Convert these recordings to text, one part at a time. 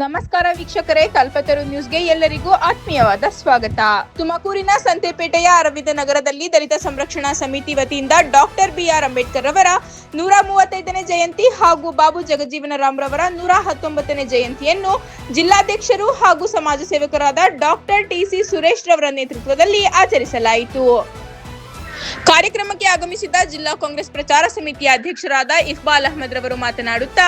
ನಮಸ್ಕಾರ ವೀಕ್ಷಕರೇ, ಕಲ್ಪತರು ನ್ಯೂಸ್ಗೆ ಎಲ್ಲರಿಗೂ ಆತ್ಮೀಯವಾದ ಸ್ವಾಗತ. ತುಮಕೂರಿನ ಸಂತೆಪೇಟೆಯ ಅರವಿಂದ ನಗರದಲ್ಲಿ ದಲಿತ ಸಂರಕ್ಷಣಾ ಸಮಿತಿ ವತಿಯಿಂದ ಡಾಕ್ಟರ್ ಬಿ.ಆರ್. ಅಂಬೇಡ್ಕರ್ ಅವರ 135ನೇ ಜಯಂತಿ ಹಾಗೂ ಬಾಬು ಜಗಜೀವನ ರಾಮ್ ರವರ 119ನೇ ಜಯಂತಿಯನ್ನು ಜಿಲ್ಲಾಧ್ಯಕ್ಷರು ಹಾಗೂ ಸಮಾಜ ಸೇವಕರಾದ ಡಾಕ್ಟರ್ ಟಿ.ಸಿ. ಸುರೇಶ್ ರವರ ನೇತೃತ್ವದಲ್ಲಿ ಆಚರಿಸಲಾಯಿತು. ಕಾರ್ಯಕ್ರಮಕ್ಕೆ ಆಗಮಿಸಿದ ಜಿಲ್ಲಾ ಕಾಂಗ್ರೆಸ್ ಪ್ರಚಾರ ಸಮಿತಿಯ ಅಧ್ಯಕ್ಷರಾದ ಇಕ್ಬಾಲ್ ಅಹಮದ್ ರವರು ಮಾತನಾಡುತ್ತಾ,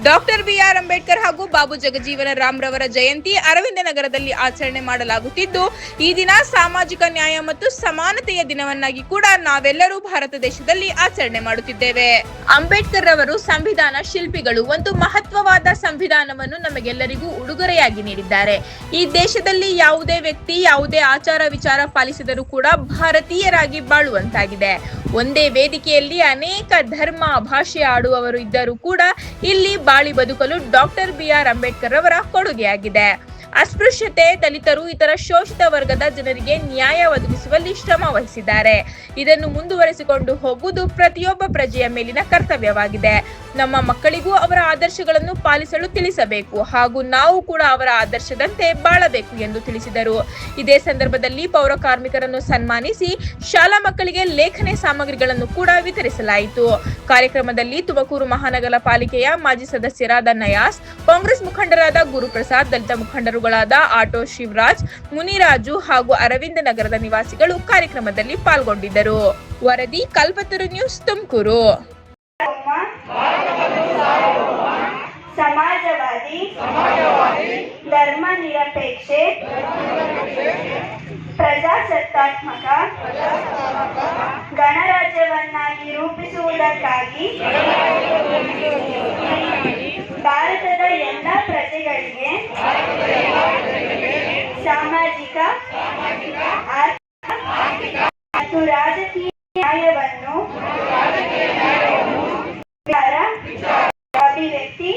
ಡಾಕ್ಟರ್ ಬಿ.ಆರ್. ಅಂಬೇಡ್ಕರ್ ಹಾಗೂ ಬಾಬು ಜಗಜೀವನ ರಾಮ್ ರವರ ಜಯಂತಿ ಅರವಿಂದ ನಗರದಲ್ಲಿ ಆಚರಣೆ ಮಾಡಲಾಗುತ್ತಿದ್ದು, ಈ ದಿನ ಸಾಮಾಜಿಕ ನ್ಯಾಯ ಮತ್ತು ಸಮಾನತೆಯ ದಿನವನ್ನಾಗಿ ಕೂಡ ನಾವೆಲ್ಲರೂ ಭಾರತ ದೇಶದಲ್ಲಿ ಆಚರಣೆ ಮಾಡುತ್ತಿದ್ದೇವೆ. ಅಂಬೇಡ್ಕರ್ ರವರು ಸಂವಿಧಾನ ಶಿಲ್ಪಿಗಳು. ಒಂದು ಮಹತ್ವವಾದ ಸಂವಿಧಾನವನ್ನು ನಮಗೆಲ್ಲರಿಗೂ ಉಡುಗೊರೆಯಾಗಿ ನೀಡಿದ್ದಾರೆ. ಈ ದೇಶದಲ್ಲಿ ಯಾವುದೇ ವ್ಯಕ್ತಿ ಯಾವುದೇ ಆಚಾರ ವಿಚಾರ ಪಾಲಿಸಿದರೂ ಕೂಡ ಭಾರತೀಯರಾಗಿ ಬಾಳುವಂತಾಗಿದೆ. ಒಂದೇ ವೇದಿಕೆಯಲ್ಲಿ ಅನೇಕ ಧರ್ಮ ಭಾಷೆ ಆಡುವವರು ಇದ್ದರೂ ಕೂಡ ಇಲ್ಲಿ ಬಾಳಿ ಬದುಕಲು ಡಾಕ್ಟರ್ ಬಿ.ಆರ್. ಅಂಬೇಡ್ಕರ್ ಅವರ ಕೊಡುಗೆಯಾಗಿದೆ. ಅಸ್ಪೃಶ್ಯತೆ, ದಲಿತರು, ಇತರ ಶೋಷಿತ ವರ್ಗದ ಜನರಿಗೆ ನ್ಯಾಯ ಒದಗಿಸುವಲ್ಲಿ ಶ್ರಮ ವಹಿಸಿದ್ದಾರೆ. ಇದನ್ನು ಮುಂದುವರಿಸಿಕೊಂಡು ಹೋಗುವುದು ಪ್ರತಿಯೊಬ್ಬ ಪ್ರಜೆಯ ಮೇಲಿನ ಕರ್ತವ್ಯವಾಗಿದೆ. ನಮ್ಮ ಮಕ್ಕಳಿಗೂ ಅವರ ಆದರ್ಶಗಳನ್ನು ಪಾಲಿಸಲು ತಿಳಿಸಬೇಕು ಹಾಗೂ ನಾವು ಕೂಡ ಅವರ ಆದರ್ಶದಂತೆ ಬಾಳಬೇಕು ಎಂದು ತಿಳಿಸಿದರು. ಇದೇ ಸಂದರ್ಭದಲ್ಲಿ ಪೌರ ಕಾರ್ಮಿಕರನ್ನು ಸನ್ಮಾನಿಸಿ ಶಾಲಾ ಮಕ್ಕಳಿಗೆ ಲೇಖನ ಸಾಮಗ್ರಿಗಳನ್ನು ಕೂಡ ವಿತರಿಸಲಾಯಿತು. ಕಾರ್ಯಕ್ರಮದಲ್ಲಿ ತುಮಕೂರು ಮಹಾನಗರ ಪಾಲಿಕೆಯ ಮಾಜಿ ಸದಸ್ಯರಾದ ನಯಾಸ್, ಕಾಂಗ್ರೆಸ್ ಮುಖಂಡರಾದ ಗುರುಪ್ರಸಾದ್, ದಲಿತ ಮುಖಂಡರುಗಳಾದ ಆಟೋ ಶಿವರಾಜ್, ಮುನಿರಾಜು ಹಾಗೂ ಅರವಿಂದ ನಗರದ ನಿವಾಸಿಗಳು ಕಾರ್ಯಕ್ರಮದಲ್ಲಿ ಪಾಲ್ಗೊಂಡಿದ್ದರು. ವರದಿ ಕಲ್ಪತರು ನ್ಯೂಸ್, ತುಮಕೂರು. ಸಮಾಜವಾದಿ, ಧರ್ಮ ನಿರಪೇಕ್ಷೆ, ಪ್ರಜಾಸತ್ತಾತ್ಮಕ ಗಣರಾಜ್ಯವನ್ನಾಗಿ ರೂಪಿಸುವುದಕ್ಕಾಗಿ ಭಾರತದ ಎಲ್ಲ ಪ್ರಜೆಗಳಿಗೆ ಸಾಮಾಜಿಕ, ಆರ್ಥಿಕ ಮತ್ತು ರಾಜಕೀಯ ನ್ಯಾಯವನ್ನು ಅಭಿವ್ಯಕ್ತಿ,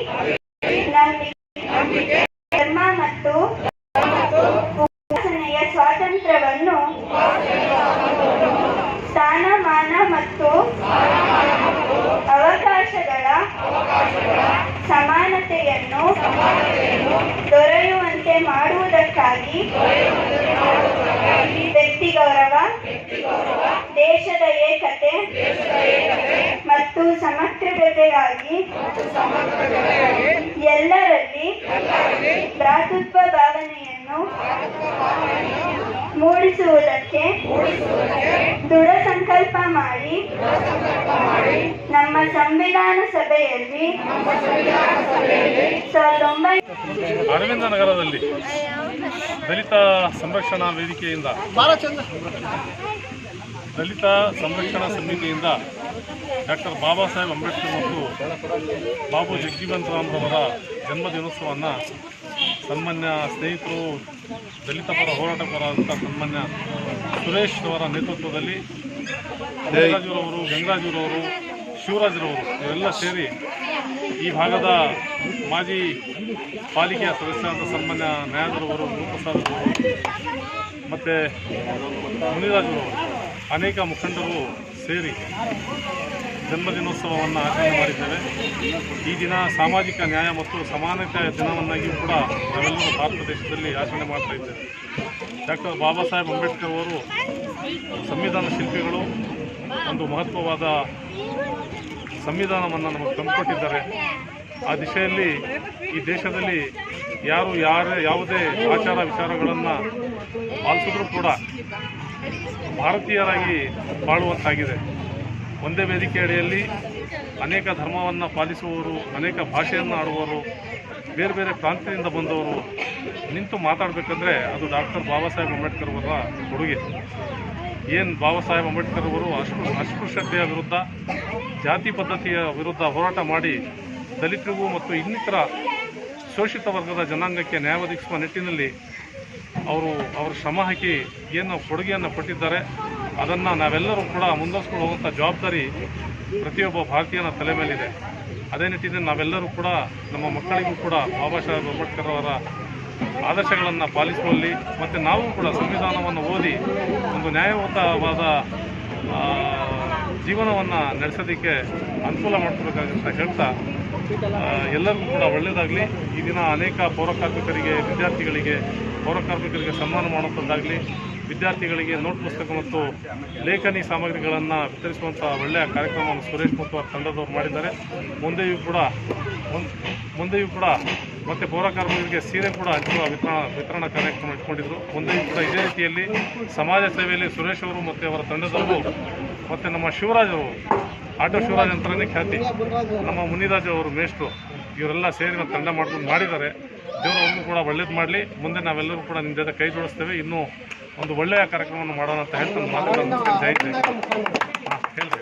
ನಂಬಿಕೆ, ಧರ್ಮ ಮತ್ತು ಉಪಾಸನೆಯ ಸ್ವಾತಂತ್ರ್ಯವನ್ನು, ಸ್ಥಾನಮಾನ ಮತ್ತು ಅವಕಾಶಗಳ ಸಮಾನತೆಯನ್ನು ದೊರೆಯುವಂತೆ ಮಾಡುವುದಕ್ಕಾಗಿ ವ್ಯಕ್ತಿ ಗೌರವ, ದೇಶದ ಏಕತೆ ಮತ್ತು ಸಮಗ್ರತೆಗಾಗಿ ಎಲ್ಲರಲ್ಲಿ ಭ್ರಾತೃತ್ವ ಭಾವನೆಯನ್ನು ಮೂಡಿಸುವುದಕ್ಕೆ ದೃಢ ಸಂಕಲ್ಪ ಮಾಡಿ ನಮ್ಮ ಸಂವಿಧಾನ ಸಭೆಯಲ್ಲಿ ಅರವಿಂದ ನಗರದಲ್ಲಿ ದಲಿತ ಸಂರಕ್ಷಣಾ ವೇದಿಕೆಯಿಂದ ದಲಿತ ಸಂರಕ್ಷಣಾ ಸಮಿತಿಯಿಂದ ಡಾಕ್ಟರ್ ಬಾಬಾ ಸಾಹೇಬ್ ಅಂಬೇಡ್ಕರ್ ಮತ್ತು ಬಾಬು ಜಗಜೀವನ್ ರಾಮ್ ರವರ ಜನ್ಮದಿನೋತ್ಸವವನ್ನು ಸನ್ಮಾನ್ಯ ಸ್ನೇಹಿತರು, ದಲಿತ ಪರ ಹೋರಾಟಗಾರರಾದಂಥ ಸನ್ಮಾನ್ಯ ಸುರೇಶ್ ಅವರ ನೇತೃತ್ವದಲ್ಲಿ ಗಂಗರಾಜುರವರು, ಶಿವರಾಜ್ರವರು ಇವರೆಲ್ಲ ಸೇರಿ ಈ ಭಾಗದ ಮಾಜಿ ಪಾಲಿಕೆಯ ಸದಸ್ಯರಾದ ಸನ್ಮಾನ್ಯ ನ್ಯಾಯಾಧೀಶರವರು, ಗುರುಪ್ರಸಾದ್ ಅವರು ಮತ್ತು ಮುನಿರಾಜರವರು ಅನೇಕ ಮುಖಂಡರು ಸೇರಿ ಜನ್ಮದಿನೋತ್ಸವವನ್ನು ಆಚರಣೆ ಮಾಡಿದ್ದೇವೆ. ಈ ದಿನ ಸಾಮಾಜಿಕ ನ್ಯಾಯ ಮತ್ತು ಸಮಾನತೆಯ ದಿನವನ್ನಾಗಿಯೂ ಕೂಡ ನಾವೆಲ್ಲರೂ ಭಾರತ ದೇಶದಲ್ಲಿ ಆಚರಣೆ ಮಾಡ್ತಾ ಇದ್ದೇವೆ. ಡಾಕ್ಟರ್ ಬಾಬಾ ಸಾಹೇಬ್ ಅಂಬೇಡ್ಕರ್ ಅವರು ಸಂವಿಧಾನ ಶಿಲ್ಪಿಗಳು. ಒಂದು ಮಹತ್ವವಾದ ಸಂವಿಧಾನವನ್ನು ನಮಗೆ ತಂದುಕೊಟ್ಟಿದ್ದಾರೆ. ಆ ದಿಶೆಯಲ್ಲಿ ಈ ದೇಶದಲ್ಲಿ ಯಾವುದೇ ಆಚಾರ ವಿಚಾರಗಳನ್ನು ಪಾಲಿಸಿದ್ರೂ ಕೂಡ ಭಾರತೀಯರಾಗಿ ಬಾಳುವಂತಾಗಿದೆ. ಒಂದೇ ವೇದಿಕೆ ಅಡಿಯಲ್ಲಿ ಅನೇಕ ಧರ್ಮವನ್ನು ಪಾಲಿಸುವವರು, ಅನೇಕ ಭಾಷೆಯನ್ನು ಆಡುವವರು, ಬೇರೆ ಬೇರೆ ಪ್ರಾಂತ್ಯದಿಂದ ಬಂದವರು ನಿಂತು ಮಾತಾಡಬೇಕಂದ್ರೆ ಅದು ಡಾಕ್ಟರ್ ಬಾಬಾ ಸಾಹೇಬ್ ಅಂಬೇಡ್ಕರ್ ಅವರ ಕೊಡುಗೆ. ಏನು ಬಾಬಾ ಸಾಹೇಬ್ ಅಂಬೇಡ್ಕರ್ ಅವರು ಅಸ್ಪೃಶ್ಯತೆಯ ವಿರುದ್ಧ, ಜಾತಿ ಪದ್ಧತಿಯ ವಿರುದ್ಧ ಹೋರಾಟ ಮಾಡಿ ದಲಿತರಿಗೂ ಮತ್ತು ಇನ್ನಿತರ ಶೋಷಿತ ವರ್ಗದ ಜನಾಂಗಕ್ಕೆ ನ್ಯಾಯ ಒದಗಿಸುವ ನಿಟ್ಟಿನಲ್ಲಿ ಅವರು ಶ್ರಮ ಹಾಕಿ ಏನು ಕೊಡುಗೆಯನ್ನು ಕೊಟ್ಟಿದ್ದಾರೆ, ಅದನ್ನು ನಾವೆಲ್ಲರೂ ಕೂಡ ಮುಂದುವರಿಸ್ಕೊಂಡು ಹೋಗುವಂಥ ಜವಾಬ್ದಾರಿ ಪ್ರತಿಯೊಬ್ಬ ಭಾರತೀಯನ ತಲೆ ಮೇಲಿದೆ. ಅದೇ ನಿಟ್ಟಿನಲ್ಲಿ ನಾವೆಲ್ಲರೂ ಕೂಡ ನಮ್ಮ ಮಕ್ಕಳಿಗೂ ಕೂಡ ಬಾಬಾ ಸಾಹೇಬ್ ಅಂಬೇಡ್ಕರ್ ಅವರ ಆದರ್ಶಗಳನ್ನು ಪಾಲಿಸುವಲ್ಲಿ ಮತ್ತು ನಾವು ಕೂಡ ಸಂವಿಧಾನವನ್ನು ಓದಿ ಒಂದು ನ್ಯಾಯಯುತವಾದ ಜೀವನವನ್ನು ನಡೆಸೋದಕ್ಕೆ ಅನುಕೂಲ ಮಾಡ್ಕೊಳ್ಬೇಕಾಗುತ್ತೆ ಹೇಳ್ತಾ ಎಲ್ಲರಿಗೂ ಕೂಡ ಒಳ್ಳೆಯದಾಗಲಿ. ಈ ದಿನ ಅನೇಕ ಪೌರಕಾರ್ಮಿಕರಿಗೆ, ವಿದ್ಯಾರ್ಥಿಗಳಿಗೆ, ಪೌರಕಾರ್ಮಿಕರಿಗೆ ಸನ್ಮಾನ ಮಾಡುವಂಥದ್ದಾಗಲಿ, ವಿದ್ಯಾರ್ಥಿಗಳಿಗೆ ನೋಟ್ ಪುಸ್ತಕ ಮತ್ತು ಲೇಖನಿ ಸಾಮಗ್ರಿಗಳನ್ನು ವಿತರಿಸುವಂಥ ಒಳ್ಳೆಯ ಕಾರ್ಯಕ್ರಮವನ್ನು ಸುರೇಶ್ ಮತ್ತು ಅವರ ತಂಡದವರು ಮಾಡಿದ್ದಾರೆ. ಮುಂದೆಯೂ ಕೂಡ ಮತ್ತು ಪೌರಕಾರ್ಮಿಕರಿಗೆ ಸೀರೆ ಕೂಡ ಹಂಚುವ ವಿತರಣಾ ಕಾರ್ಯಕ್ರಮ ಇಟ್ಕೊಂಡಿದ್ರು. ಮುಂದೆಯೂ ಕೂಡ ಇದೇ ರೀತಿಯಲ್ಲಿ ಸಮಾಜ ಸೇವೆಯಲ್ಲಿ ಸುರೇಶ್ ಅವರು ಮತ್ತು ಅವರ ತಂಡದವರು ಮತ್ತು ನಮ್ಮ ಶಿವರಾಜ್ ಅವರು, ಆಟೋ ಶಿವರಾಜ್ ಅಂತಲೇ ಖ್ಯಾತಿ, ನಮ್ಮ ಮುನಿರಾಜ್ ಅವರು ಮೇಷ್ಟ್ರು, ಇವರೆಲ್ಲ ಸೇರಿ ನಾವು ತಂಡ ಮಾಡಿದ್ದಾರೆ. ದೇವರು ಅವ್ರಿಗೂ ಕೂಡ ಒಳ್ಳೇದು ಮಾಡಲಿ. ಮುಂದೆ ನಾವೆಲ್ಲರೂ ಕೂಡ ನಿಮ್ಮ ಜೊತೆ ಕೈ ಜೋಡಿಸ್ತೇವೆ. ಇನ್ನೂ ಒಂದು ಒಳ್ಳೆಯ ಕಾರ್ಯಕ್ರಮವನ್ನು ಮಾಡೋಣ ಅಂತ ಹೇಳ್ಕೊಂಡು ಮಾತಾಡೋದು. ಜೈ ಜೈ. ಹಾಂ, ಹೇಳ್ರಿ.